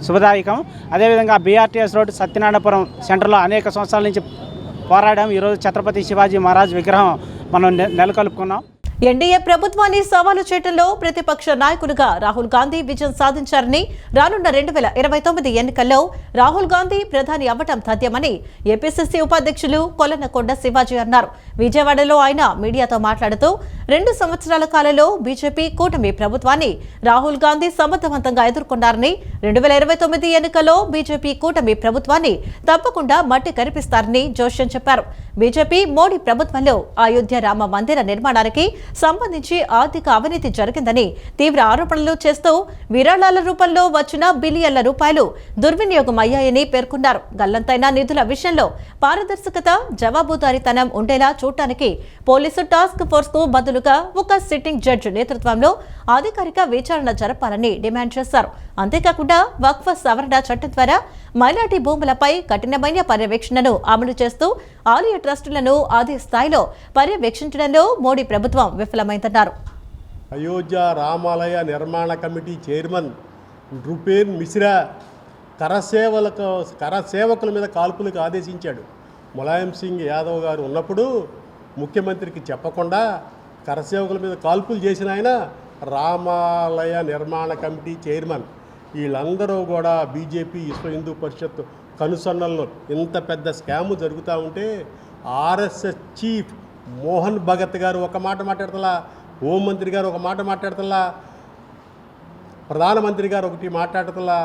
శుభదాయకం. అదేవిధంగా బీఆర్టీఎస్ రోడ్ సత్యనారాయణపురం సెంటర్లో అనేక సంవత్సరాల నుంచి పోరాడాం. ఈరోజు ఛత్రపతి శివాజీ మహారాజ్ విగ్రహం మనం నెలకొల్పుకున్నాం. ఎన్డీఏ ప్రభుత్వాన్ని సవాలు చేయడంలో ప్రతిపక్ష నాయకులుగా రాహుల్ గాంధీ విజయం సాధించారని, రానున్న 2029 ఎన్నికల్లో రాహుల్ గాంధీ ప్రధాని అవ్వటం తథ్యమని ఏపీసీసీ ఉపాధ్యక్షులు కొల్లనకొండ శివాజీ అన్నారు. విజయవాడలో ఆయన మీడియాతో మాట్లాడుతూ 2 సంవత్సరాల కాలంలో బీజేపీ కూటమి ప్రభుత్వాన్ని రాహుల్ గాంధీ సమర్థవంతంగా ఎదుర్కొన్నారని, 2029 ఎన్నికల్లో బీజేపీ కూటమి ప్రభుత్వాన్ని తప్పకుండా మట్టి కరిపిస్తారని జోష్యం చెప్పారు. బీజేపీ మోడీ ప్రభుత్వంలో అయోధ్య రామ మందిర నిర్మాణానికి సంబంధించి ఆర్థిక అవినీతి జరిగిందని తీవ్ర ఆరోపణలు చేస్తూ విరాళాల రూపంలో వచ్చిన బిలియన్ల రూపాయలు దుర్వినియోగం అయ్యాయని పేర్కొన్నారు. గల్లంతైన నిధుల విషయంలో పారదర్శకత, జవాబుదారీతనం ఉండేలా చూడటానికి పోలీసు టాస్క్ ఫోర్స్ కు బదులుగా ఒక సిట్టింగ్ జడ్జి నేతృత్వంలో అధికారిక విచారణ జరపాలని డిమాండ్ చేశారు. అంతేకాకుండా వక్ఫ్ సవరణ చట్టం ద్వారా మైనార్టీ భూములపై కఠినమైన పర్యవేక్షణను అమలు చేస్తూ ఆలయ ట్రస్టులను అదే స్థాయిలో పర్యవేక్షించడంలో మోడీ ప్రభుత్వం విఫలమైందన్నారు. అయోధ్య రామాలయ నిర్మాణ కమిటీ చైర్మన్ నృపేన్ మిశ్రా కరసేవకుల మీద కాల్పులకు ఆదేశించాడు. ములాయం సింగ్ యాదవ్ గారు ఉన్నప్పుడు ముఖ్యమంత్రికి చెప్పకుండా కరసేవకుల మీద కాల్పులు చేసిన ఆయన రామాలయ నిర్మాణ కమిటీ చైర్మన్. వీళ్ళందరూ కూడా బీజేపీ విశ్వ హిందూ పరిషత్ కనుసన్నల్లో ఇంత పెద్ద స్కాము జరుగుతూ ఉంటే ఆర్ఎస్ఎస్ చీఫ్ మోహన్ భగత్ గారు ఒక మాట మాట్లాడతలా, హోంమంత్రి గారు ఒక మాట మాట్లాడతలా, ప్రధానమంత్రి గారు ఒకటి మాట్లాడతలా.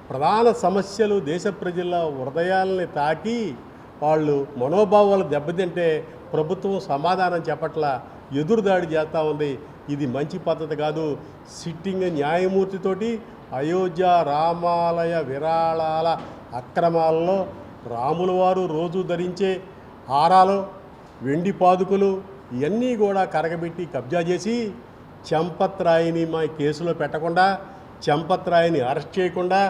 ప్రధాన సమస్యలు దేశ ప్రజల హృదయాలని తాకి వాళ్ళు మనోభావాలు దెబ్బతింటే ప్రభుత్వం సమాధానం చెప్పట్లా, ఎదురుదాడి చేస్తూ ఉంది. ఇది మంచి పద్ధతి కాదు. సిట్టింగ్ న్యాయమూర్తితోటి అయోధ్య రామాలయ విరాళాల అక్రమాలలో రాముల వారు రోజు ధరించే హారాలు, వెండి పాదుకలు ఇవన్నీ కూడా కరగబెట్టి కబ్జా చేసి చంపత్రాయిని మా కేసులో పెట్టకుండా, చంపత్రాయిని అరెస్ట్ చేయకుండా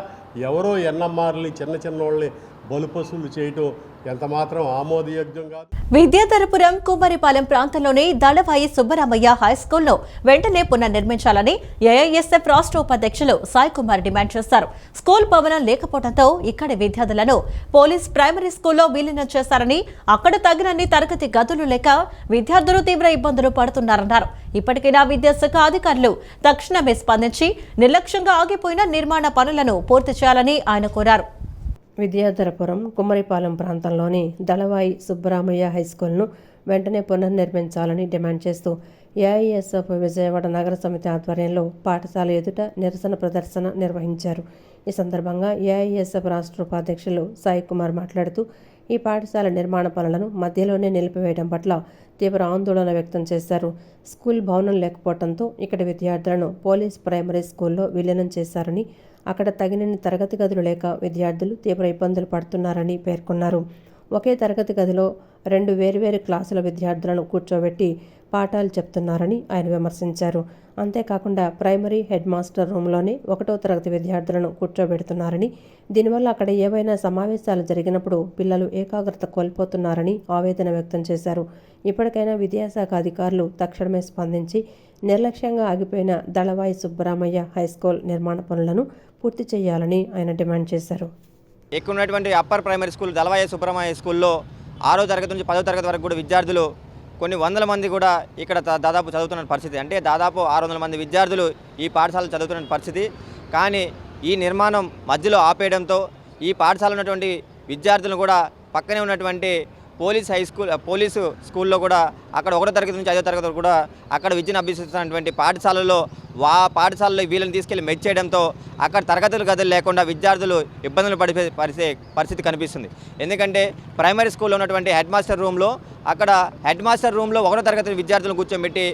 ఎవరో ఎన్ఎంఆర్ని చిన్న వాళ్ళని బలుపసులు చేయటం ఎంతమాత్రం ఆమోదయోగ్యం కాదు. విద్యాధరపురం కుమ్మరిపాలెం ప్రాంతంలోని దళవాయి సుబ్బరామయ్య హైస్కూల్లో వెంటనే పునర్నిర్మించాలని ఏఐఎస్ఎఫ్ రాష్ట్ర ఉపాధ్యక్షులు సాయి కుమార్ డిమాండ్ చేశారు. స్కూల్ భవనం లేకపోవడంతో ఇక్కడి విద్యార్థులను పోలీస్ ప్రైమరీ స్కూల్లో విలీనం చేశారని, అక్కడ తగినన్ని తరగతి గదులు లేక విద్యార్థులు తీవ్ర ఇబ్బందులు పడుతున్నారన్నారు. ఇప్పటికైనా విద్యాశాఖ అధికారులు తక్షణమే స్పందించి నిర్లక్ష్యంగా ఆగిపోయిన నిర్మాణ పనులను పూర్తి చేయాలని ఆయన కోరారు. విద్యాధరపురం కుమ్మరిపాలెం ప్రాంతంలోని దళవాయి సుబ్బరామయ్య హైస్కూల్ను వెంటనే పునర్నిర్మించాలని డిమాండ్ చేస్తూ ఏఐఎస్ఎఫ్ విజయవాడ నగర సమితి ఆధ్వర్యంలో పాఠశాల ఎదుట నిరసన ప్రదర్శన నిర్వహించారు. ఈ సందర్భంగా ఏఐఎస్ఎఫ్ రాష్ట్ర ఉపాధ్యక్షులు సాయి కుమార్ మాట్లాడుతూ ఈ పాఠశాల నిర్మాణ పనులను మధ్యలోనే నిలిపివేయడం పట్ల తీవ్ర ఆందోళన వ్యక్తం చేశారు. స్కూల్ భవనం లేకపోవడంతో ఇక్కడి విద్యార్థులను పోలీస్ ప్రైమరీ స్కూల్లో విలీనం చేశారని, అక్కడ తగినన్ని తరగతి గదులు లేక విద్యార్థులు తీవ్ర ఇబ్బందులు పడుతున్నారని పేర్కొన్నారు. ఒకే తరగతి గదిలో 2 వేర్వేరు క్లాసుల విద్యార్థులను కూర్చోబెట్టి పాఠాలు చెప్తున్నారని ఆయన విమర్శించారు. అంతేకాకుండా ప్రైమరీ హెడ్ మాస్టర్ రూమ్లోనే 1వ తరగతి విద్యార్థులను కూర్చోబెడుతున్నారని, దీనివల్ల అక్కడ ఏవైనా సమావేశాలు జరిగినప్పుడు పిల్లలు ఏకాగ్రత కోల్పోతున్నారని ఆవేదన వ్యక్తం చేశారు. ఇప్పటికైనా విద్యాశాఖ అధికారులు తక్షణమే స్పందించి నిర్లక్ష్యంగా ఆగిపోయిన దళవాయి సుబ్బరామయ్య హైస్కూల్ నిర్మాణ పనులను పూర్తి చేయాలని ఆయన డిమాండ్ చేశారు. ఇక్కడ ఉన్నటువంటి upper primary school Dalavai Subbaramaiah స్కూల్లో 6వ తరగతి నుంచి 10వ తరగతి వరకు కూడా విద్యార్థులు కొన్ని వందల మంది కూడా ఇక్కడ దాదాపు చదువుతున్న పరిస్థితి. అంటే దాదాపు 600 మంది విద్యార్థులు ఈ పాఠశాల చదువుతున్న పరిస్థితి. కానీ ఈ నిర్మాణం మధ్యలో ఆపేయడంతో ఈ పాఠశాల ఉన్నటువంటి విద్యార్థులను కూడా పక్కనే ఉన్నటువంటి పోలీసు స్కూల్లో కూడా అక్కడ 1వ తరగతి నుంచి 5వ తరగతి వరకు కూడా అక్కడ విద్యను అభ్యసిస్తున్నటువంటి పాఠశాలలో పాఠశాలలో వీళ్ళని తీసుకెళ్లి మెచ్ చేయడంతో అక్కడ తరగతులు గదులు లేకుండా విద్యార్థులు ఇబ్బందులు పడే పరిస్థితి కనిపిస్తుంది. ఎందుకంటే ప్రైమరీ స్కూల్లో ఉన్నటువంటి హెడ్ మాస్టర్ రూమ్లో అక్కడ హెడ్ మాస్టర్ రూమ్లో 1వ తరగతి విద్యార్థులను కూర్చోబెట్టి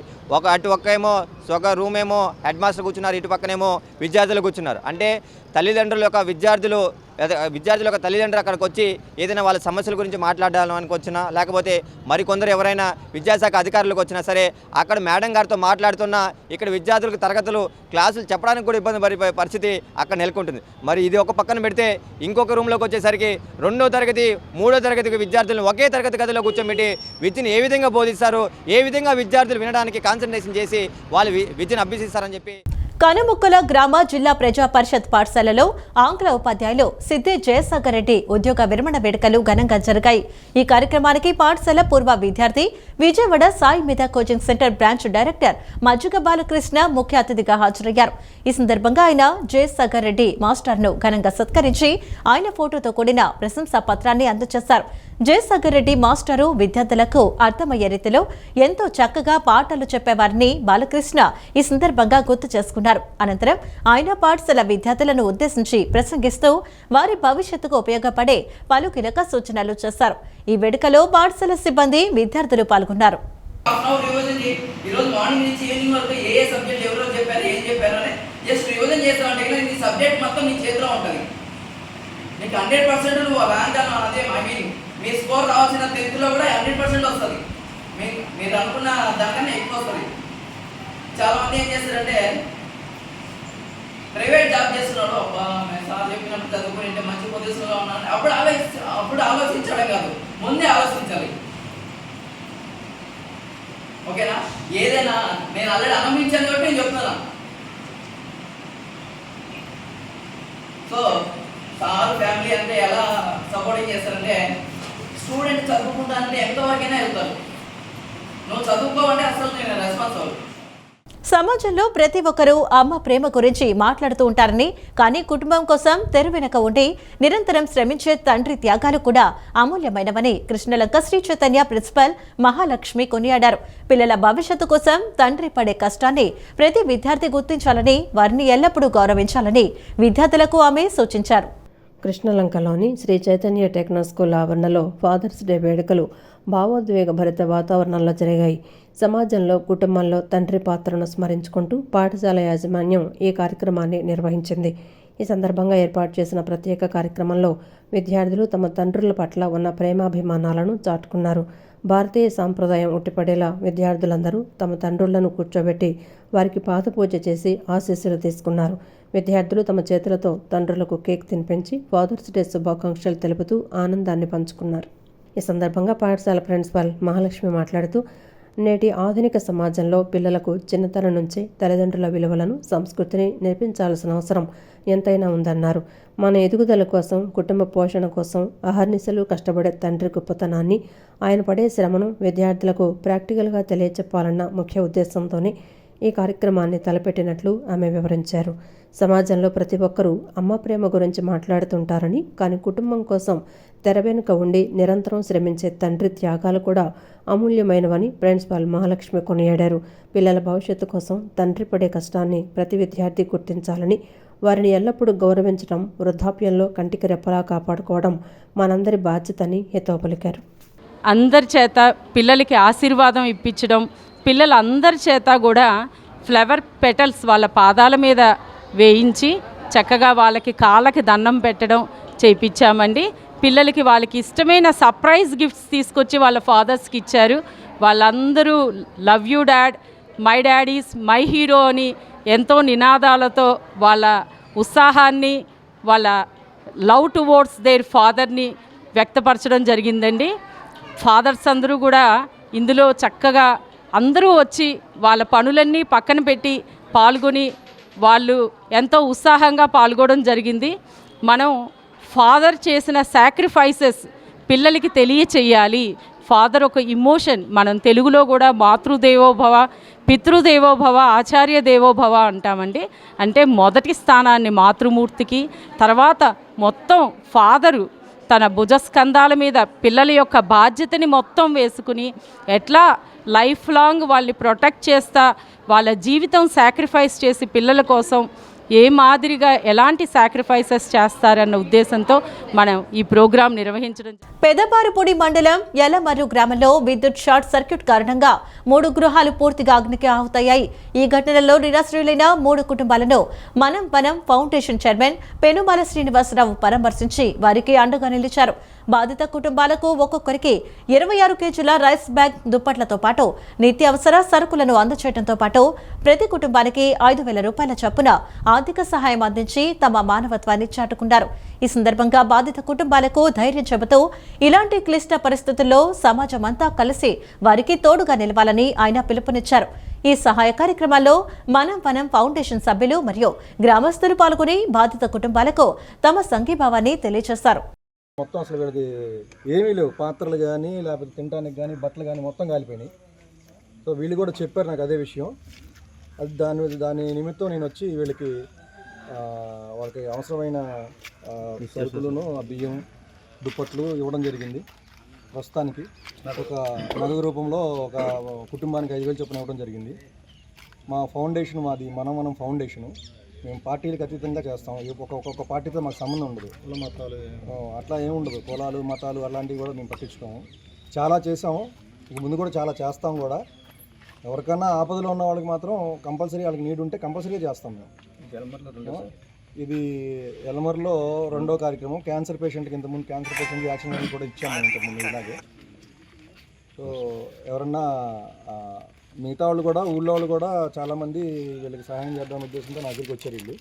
ఒక రూమ్ ఏమో హెడ్ మాస్టర్ కూర్చున్నారు, ఇటు పక్కనేమో విద్యార్థులు కూర్చున్నారు. అంటే తల్లిదండ్రుల యొక్క విద్యార్థుల యొక్క తల్లిదండ్రులు అక్కడికి వచ్చి ఏదైనా వాళ్ళ సమస్యల గురించి మాట్లాడడానికి వచ్చినా, లేకపోతే మరికొందరు ఎవరైనా విద్యాశాఖ అధికారులకు వచ్చినా సరే అక్కడ మేడం గారితో మాట్లాడుతున్నా ఇక్కడ విద్యార్థులకు క్లాసులు చెప్పడానికి కూడా ఇబ్బంది పడే పరిస్థితి అక్కడ నెలకొంటుంది. మరి ఇది ఒక పక్కన పెడితే ఇంకొక రూమ్లోకి వచ్చేసరికి 2వ తరగతి 3వ తరగతికి విద్యార్థులను ఒకే తరగతి గదిలో కూర్చోబెట్టి విద్యను ఏ విధంగా బోధిస్తారు, ఏ విధంగా విద్యార్థులు వినడానికి కాన్సన్ట్రేషన్ చేసి వాళ్ళు విద్యను అభ్యసిస్తారని చెప్పి కనుముక్కల గ్రామ జిల్లా ప్రజా పరిషత్ పాఠశాలలో ఆంగ్ల ఉపాధ్యాయులు సిద్ది జయసాగర్ రెడ్డి ఉద్యోగ విరమణ వేడుకలు ఘనంగా జరిగాయి. ఈ కార్యక్రమానికి పాఠశాల పూర్వ విద్యార్థి విజయవాడ సాయి మీద కోచింగ్ సెంటర్ బ్రాంచ్ డైరెక్టర్ మజ్జిగ బాలకృష్ణ ముఖ్య అతిథిగా హాజరయ్యారు. ఈ సందర్భంగా ఆయన జయసాగర్ రెడ్డి మాస్టర్ను ఘనంగా సత్కరించి ఆయన ఫోటోతో కూడిన ప్రశంసా పత్రాన్ని అందజేశారు. జయసాగర్ రెడ్డి మాస్టరు విద్యార్థులకు అర్థమయ్యే రీతిలో ఎంతో చక్కగా పాఠాలు చెప్పేవారని బాలకృష్ణ ఈ సందర్భంగా గుర్తు చేసుకున్నారు. అనంతరం ఆయన పాఠశాల విద్యార్థులను ఉద్దేశించి ప్రసంగిస్తూ వారి భవిష్యత్తుకు ఉపయోగపడే పలు కీలక సూచనలు చేశారు. ఈ వేడుకలో పాఠశాల సిబ్బంది విద్యార్థులు పాల్గొన్నారు. మీ స్కోర్ రావాల్సిన 10th లో కూడా 100% వస్తుంది. మీరు అనుకున్న దానికన్నా ఎక్కువ వస్తుంది. చాలా మంది ఏం చేస్తారంటే ప్రైవేట్ జాబ్ చేస్తున్నాడు, సార్ చెప్పినట్టు చదువుకుంటే మంచి పొజిషన్లో ఉన్నాను అప్పుడు ఆలోచించడం కాదు, ముందే ఆలోచించాలి. ఓకేనా? ఏదైనా నేను ఆల్రెడీ అనుభవించాను కాబట్టి నేను చెప్తున్నా. సో సార్ ఫ్యామిలీ అంటే ఎలా సపోర్టింగ్ చేస్తారంటే స్టూడెంట్ చదువుకుంటానంటే ఎంతవరకైనా వెళ్తారు. నువ్వు చదువుకోవాలంటే అసలు నేను రెస్పాన్సిబుల్. సమాజంలో ప్రతి ఒక్కరూ అమ్మ ప్రేమ గురించి మాట్లాడుతూ ఉంటారని, కానీ కుటుంబం కోసం తెరువెనక ఉండి నిరంతరం శ్రమించే తండ్రి త్యాగాలు కూడా అమూల్యమైనవని కృష్ణలంక శ్రీ చైతన్య ప్రిన్సిపల్ మహాలక్ష్మి కొనియాడారు. పిల్లల భవిష్యత్తు కోసం తండ్రి పడే కష్టాన్ని ప్రతి విద్యార్థి గుర్తించాలని, వారిని ఎల్లప్పుడూ గౌరవించాలని విద్యార్థులకు ఆమె సూచించారు. కృష్ణలంకలోని శ్రీ చైతన్య టెక్నో స్కూల్ ఆవరణలో ఫాదర్స్ డే వేడుకలు భావోద్వేగ భరిత వాతావరణంలో జరిగాయి. సమాజంలో కుటుంబంలో తండ్రి పాత్రను స్మరించుకుంటూ పాఠశాల యాజమాన్యం ఈ కార్యక్రమాన్ని నిర్వహించింది. ఈ సందర్భంగా ఏర్పాటు చేసిన ప్రత్యేక కార్యక్రమంలో విద్యార్థులు తమ తండ్రుల పట్ల ఉన్న ప్రేమాభిమానాలను చాటుకున్నారు. భారతీయ సాంప్రదాయం ఉట్టిపడేలా విద్యార్థులందరూ తమ తండ్రులను కూర్చోబెట్టి వారికి పాదపూజ చేసి ఆశీస్సులు తీసుకున్నారు. విద్యార్థులు తమ చేతులతో తండ్రులకు కేక్ తినిపించి ఫాదర్స్ డే శుభాకాంక్షలు తెలుపుతూ ఆనందాన్ని పంచుకున్నారు. ఈ సందర్భంగా పాఠశాల ప్రిన్సిపాల్ మహాలక్ష్మి మాట్లాడుతూ, నేటి ఆధునిక సమాజంలో పిల్లలకు చిన్నతనం నుంచే తల్లిదండ్రుల విలువలను, సంస్కృతిని నేర్పించాల్సిన అవసరం ఎంతైనా ఉందన్నారు. మన ఎదుగుదల కోసం, కుటుంబ పోషణ కోసం అహర్నిశలు కష్టపడే తండ్రి గొప్పతనాన్ని, ఆయన పడే శ్రమను విద్యార్థులకు ప్రాక్టికల్గా తెలియచెప్పాలన్న ముఖ్య ఉద్దేశంతోనే ఈ కార్యక్రమాన్ని తలపెట్టినట్లు ఆమె వివరించారు. సమాజంలో ప్రతి ఒక్కరూ అమ్మ ప్రేమ గురించి మాట్లాడుతుంటారని, కానీ కుటుంబం కోసం తెర వెనుక ఉండి నిరంతరం శ్రమించే తండ్రి త్యాగాలు కూడా అమూల్యమైనవని ప్రిన్సిపాల్ మహాలక్ష్మి కొనియాడారు. పిల్లల భవిష్యత్తు కోసం తండ్రి పడే కష్టాన్ని ప్రతి విద్యార్థి గుర్తించాలని, వారిని ఎల్లప్పుడూ గౌరవించడం, వృద్ధాప్యంలో కంటికి రెప్పలా కాపాడుకోవడం మనందరి బాధ్యతని హితవు పలికారు. అందరి చేత పిల్లలకి ఆశీర్వాదం ఇప్పించడం, పిల్లలందరి చేత కూడా ఫ్లవర్ పెటల్స్ వాళ్ళ పాదాల మీద వేయించి చక్కగా వాళ్ళకి కాళ్ళకి దండం పెట్టడం చేయించామండి. పిల్లలకి వాళ్ళకి ఇష్టమైన సర్ప్రైజ్ గిఫ్ట్స్ తీసుకొచ్చి వాళ్ళ ఫాదర్స్కి ఇచ్చారు. వాళ్ళందరూ love you dad, my daddies, my hero అని ఎంతో నినాదాలతో వాళ్ళ ఉత్సాహాన్ని, వాళ్ళ లవ్ టువర్డ్స్ దేర్ ఫాదర్ని వ్యక్తపరచడం జరిగిందండి. ఫాదర్స్ అందరూ కూడా ఇందులో చక్కగా అందరూ వచ్చి వాళ్ళ పనులన్నీ పక్కన పెట్టి పాల్గొని వాళ్ళు ఎంతో ఉత్సాహంగా పాల్గొనడం జరిగింది. మనం ఫాదర్ చేసిన సాక్రిఫైసెస్ పిల్లలకి తెలియచేయాలి. ఫాదర్ ఒక ఇమోషన్. మనం తెలుగులో కూడా మాతృదేవోభవ, పితృదేవోభవ, ఆచార్య దేవోభవ అంటామండి. అంటే మొదటి స్థానాన్ని మాతృమూర్తికి, తర్వాత మొత్తం ఫాదరు తన భుజస్కంధాల మీద పిల్లల యొక్క బాధ్యతని మొత్తం వేసుకుని ఎట్లా లైఫ్ లాంగ్ వాళ్ళని ప్రొటెక్ట్ చేస్తా వాళ్ళ జీవితం సాక్రిఫైస్ చేసి పిల్లల కోసం ఏ మాదిరిగా ఎలాంటి సాక్రిఫైసెస్ చేస్తారన్న ఉద్దేశంతో మనం ఈ ప్రోగ్రాం నిర్వహించడం. పెదబారుపూడి మండలం యలమర్రు గ్రామంలో విద్యుత్ షార్ట్ సర్క్యూట్ కారణంగా 3 గృహాలు పూర్తిగా అగ్నికి ఆహుతయ్యాయి. ఈ ఘటనలో నిరాశ్రయులైన 3 కుటుంబాలను మనం ఫౌండేషన్ చైర్మన్ పెనుమాల శ్రీనివాసరావు పరామర్శించి వారికి అండగా నిలిచారు. బాధిత కుటుంబాలకు ఒక్కొక్కరికి 26 కేజీల రైస్ బ్యాగ్, దుప్పట్లతో పాటు నిత్యావసర సరుకులను అందచేయడంతో పాటు ప్రతి కుటుంబానికి 5,000 రూపాయల చొప్పున ఆర్థిక సహాయం అందించి తమ మానవత్వాన్ని చాటుకున్నారు. ఈ సందర్భంగా బాధిత కుటుంబాలకు ధైర్యం చెబుతూ ఇలాంటి క్లిష్ట పరిస్థితుల్లో సమాజం అంతా కలిసి వారికి తోడుగా నిలవాలని ఆయన పిలుపునిచ్చారు. ఈ సహాయ కార్యక్రమాల్లో మనం వనం ఫౌండేషన్ సభ్యులు మరియు గ్రామస్తులు పాల్గొని బాధిత కుటుంబాలకు తమ సంఘీభావాన్ని తెలియజేశారు. మొత్తం అసలు వీళ్ళకి ఏమీ లేవు, పాత్రలు కానీ లేకపోతే తినడానికి కానీ బట్టలు కానీ మొత్తం కాలిపోయినాయి. సో వీళ్ళు కూడా చెప్పారు నాకు అదే విషయం. అది దాని నిమిత్తం నేను వచ్చి వీళ్ళకి వాళ్ళకి అవసరమైన సరుకులను బియ్యం దుప్పట్లు ఇవ్వడం జరిగింది. ప్రస్తుతానికి ఒక నగదు రూపంలో ఒక కుటుంబానికి 5,000 చొప్పున ఇవ్వడం జరిగింది. మా ఫౌండేషన్ మాది మనం ఫౌండేషను. మేము పార్టీలకు అతీతంగా చేస్తాం. ఒక్కొక్క పార్టీతో మాకు సంబంధం ఉండదు, కుల మతాలు అట్లా ఏమి ఉండదు. కులాలు మతాలు అలాంటివి కూడా మేము పట్టించుకోము. చాలా చేసాము, ఇక ముందు కూడా చాలా చేస్తాం కూడా. ఎవరికైనా ఆపదలో ఉన్న వాళ్ళకి మాత్రం కంపల్సరీ వాళ్ళకి నీడ్ ఉంటే కంపల్సరీగా చేస్తాం మేము. ఇది ఎలమర్లో 2వ కార్యక్రమం. క్యాన్సర్ పేషెంట్కి ఇంతకుముందు క్యాన్సర్ పేషెంట్కి వ్యాక్సిన్ కూడా ఇచ్చాము ఇంతకుముందు ఇలాగే. సో ఎవరన్నా మిగతా వాళ్ళు కూడా ఊళ్ళో వాళ్ళు కూడా చాలామంది వీళ్ళకి సహాయం చేద్దామనే ఉద్దేశంతో నా దగ్గరికి వచ్చారు వీళ్ళు.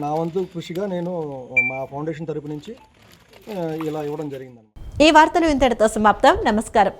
నా వంతు కృషిగా నేను మా ఫౌండేషన్ తరపు నుంచి ఇలా ఇవ్వడం జరిగిందన్నమాట. ఈ వార్తలు ఇంతటితో సమాప్తం. నమస్కారం.